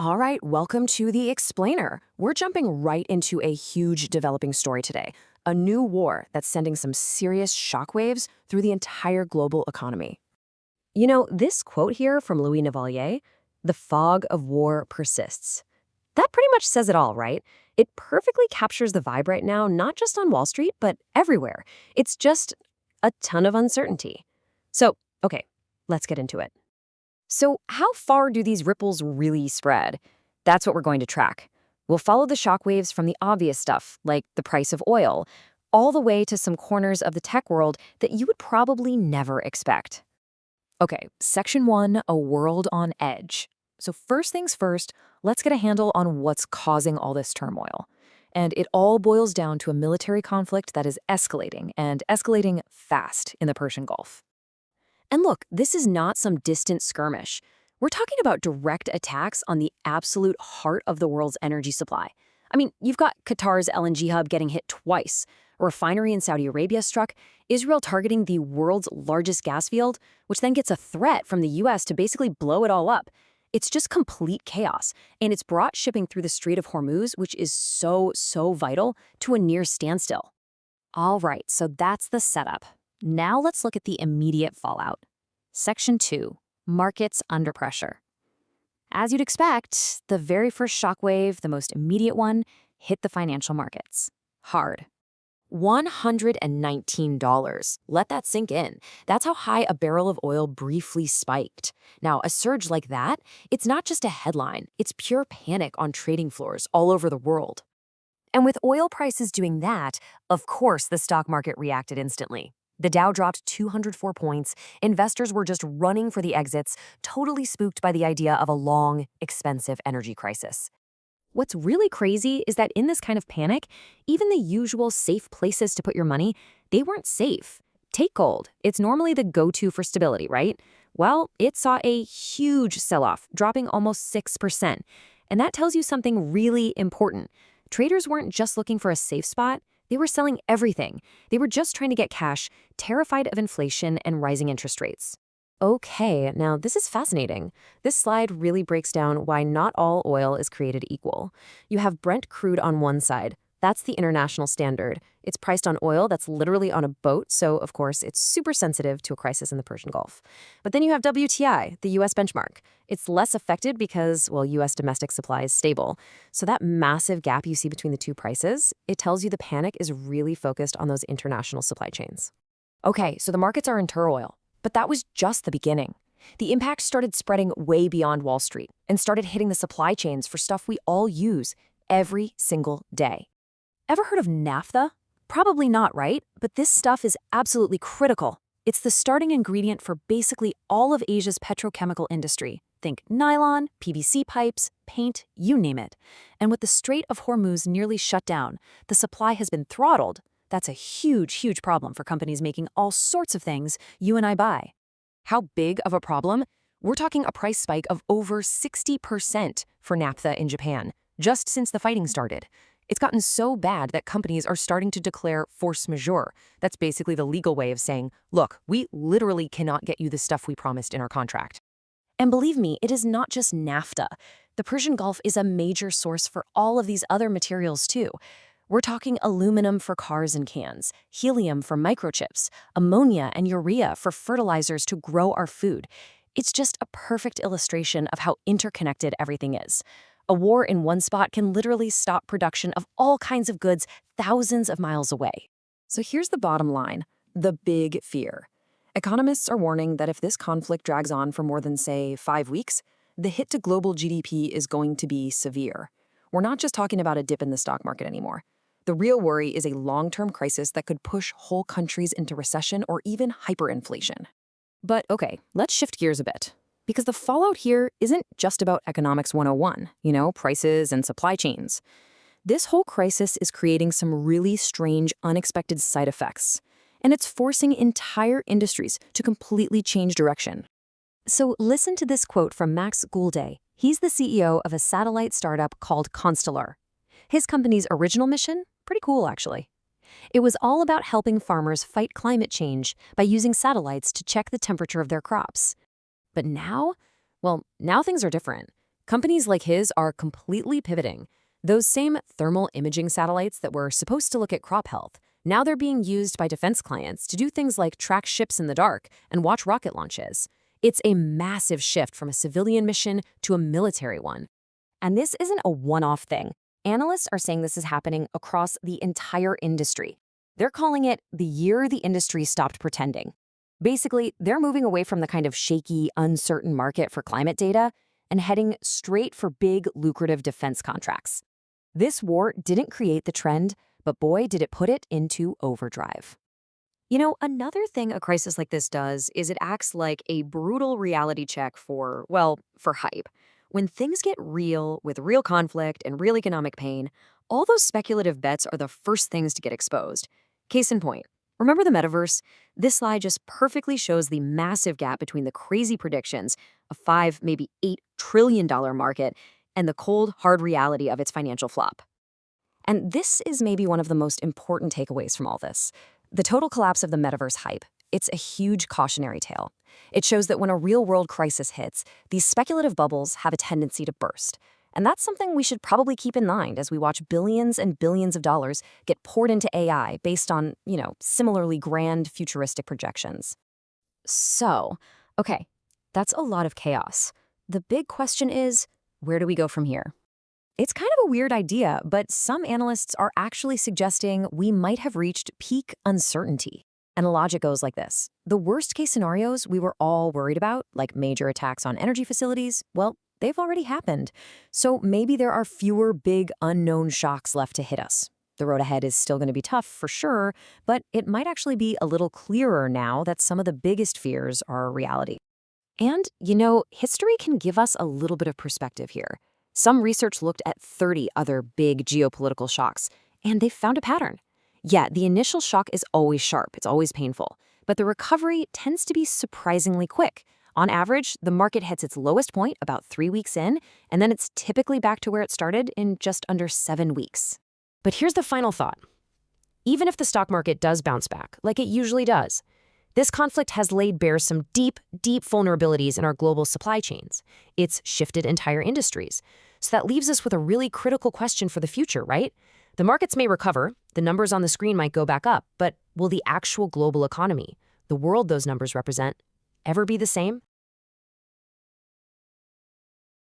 All right, welcome to The Explainer. We're jumping right into a huge developing story today, a new war that's sending some serious shockwaves through the entire global economy. This quote here from Louis Navallier, "The fog of war persists." That pretty much says it all, right? It perfectly captures the vibe right now, not just on Wall Street, but everywhere. It's just a ton of uncertainty. So, okay, let's get into it. So, how far do these ripples really spread? That's what we're going to track. We'll follow the shockwaves from the obvious stuff, like the price of oil, all the way to some corners of the tech world that you would probably never expect. Okay, Section 1, a world on edge. So first things first, let's get a handle on what's causing all this turmoil. And it all boils down to a military conflict that is escalating, and escalating fast in the Persian Gulf. And look, this is not some distant skirmish. We're talking about direct attacks on the absolute heart of the world's energy supply. I mean, you've got Qatar's LNG hub getting hit twice, a refinery in Saudi Arabia struck, Israel targeting the world's largest gas field, which then gets a threat from the US to basically blow it all up. It's just complete chaos, and it's brought shipping through the Strait of Hormuz, which is so vital, to a near standstill. All right, so that's the setup. Now let's look at the immediate fallout. Section 2, markets under pressure. As you'd expect, the very first shockwave, the most immediate one, hit the financial markets. Hard. $119. Let that sink in. That's how high a barrel of oil briefly spiked. Now, a surge like that, it's not just a headline, it's pure panic on trading floors all over the world. And with oil prices doing that, of course the stock market reacted instantly. The Dow dropped 204 points. Investors were just running for the exits, totally spooked by the idea of a long, expensive energy crisis. What's really crazy is that in this kind of panic, even the usual safe places to put your money, they weren't safe. Take gold. It's normally the go-to for stability, right? Well, it saw a huge sell-off, dropping almost 6%. And that tells you something really important. Traders weren't just looking for a safe spot. They were selling everything. They were just trying to get cash, terrified of inflation and rising interest rates. Okay, now this is fascinating. This slide really breaks down why not all oil is created equal. You have Brent crude on one side. That's the international standard. It's priced on oil that's literally on a boat, so of course it's super sensitive to a crisis in the Persian Gulf. But then you have WTI, the US benchmark. It's less affected because, well, US domestic supply is stable. So that massive gap you see between the two prices, it tells you the panic is really focused on those international supply chains. Okay, so the markets are in turmoil, but that was just the beginning. The impact started spreading way beyond Wall Street and started hitting the supply chains for stuff we all use every single day. Ever heard of naphtha? Probably not, right? But this stuff is absolutely critical. It's the starting ingredient for basically all of Asia's petrochemical industry. Think nylon, PVC pipes, paint, you name it. And with the Strait of Hormuz nearly shut down, the supply has been throttled. That's a huge problem for companies making all sorts of things you and I buy. How big of a problem? We're talking a price spike of over 60% for naphtha in Japan, just since the fighting started. It's gotten so bad that companies are starting to declare force majeure. That's basically the legal way of saying, look, we literally cannot get you the stuff we promised in our contract. And believe me, it is not just naphtha. The Persian Gulf is a major source for all of these other materials too. We're talking aluminum for cars and cans, helium for microchips, ammonia and urea for fertilizers to grow our food. It's just a perfect illustration of how interconnected everything is. A war in one spot can literally stop production of all kinds of goods thousands of miles away. So here's the bottom line, the big fear. Economists are warning that if this conflict drags on for more than, say, 5 weeks, the hit to global GDP is going to be severe. We're not just talking about a dip in the stock market anymore. The real worry is a long-term crisis that could push whole countries into recession or even hyperinflation. But okay, let's shift gears a bit. Because the fallout here isn't just about economics 101, prices and supply chains. This whole crisis is creating some really strange, unexpected side effects. And it's forcing entire industries to completely change direction. So listen to this quote from Max Gouldet. He's the CEO of a satellite startup called Constellar. His company's original mission? Pretty cool, actually. It was all about helping farmers fight climate change by using satellites to check the temperature of their crops. But now? Well, now things are different. Companies like his are completely pivoting. Those same thermal imaging satellites that were supposed to look at crop health, now they're being used by defense clients to do things like track ships in the dark and watch rocket launches. It's a massive shift from a civilian mission to a military one. And this isn't a one-off thing. Analysts are saying this is happening across the entire industry. They're calling it the year the industry stopped pretending. Basically, they're moving away from the kind of shaky, uncertain market for climate data and heading straight for big, lucrative defense contracts. This war didn't create the trend, but boy, did it put it into overdrive. Another thing a crisis like this does is it acts like a brutal reality check for hype. When things get real, with real conflict and real economic pain, all those speculative bets are the first things to get exposed. Case in point, remember the metaverse? This slide just perfectly shows the massive gap between the crazy predictions, a 5, maybe $8 trillion market, and the cold, hard reality of its financial flop. And this is maybe one of the most important takeaways from all this. The total collapse of the metaverse hype. It's a huge cautionary tale. It shows that when a real-world crisis hits, these speculative bubbles have a tendency to burst. And that's something we should probably keep in mind as we watch billions and billions of dollars get poured into AI based on, similarly grand futuristic projections. So, okay, that's a lot of chaos. The big question is, where do we go from here? It's kind of a weird idea, but some analysts are actually suggesting we might have reached peak uncertainty. And the logic goes like this. The worst-case scenarios we were all worried about, like major attacks on energy facilities, well, they've already happened. So maybe there are fewer big unknown shocks left to hit us. The road ahead is still going to be tough for sure, but it might actually be a little clearer now that some of the biggest fears are a reality. And, history can give us a little bit of perspective here. Some research looked at 30 other big geopolitical shocks, and they found a pattern. Yeah, the initial shock is always sharp, it's always painful, but the recovery tends to be surprisingly quick. On average, the market hits its lowest point about 3 weeks in, and then it's typically back to where it started in just under 7 weeks. But here's the final thought. Even if the stock market does bounce back, like it usually does, this conflict has laid bare some deep, deep vulnerabilities in our global supply chains. It's shifted entire industries. So that leaves us with a really critical question for the future, right? The markets may recover, the numbers on the screen might go back up, but will the actual global economy, the world those numbers represent, ever be the same?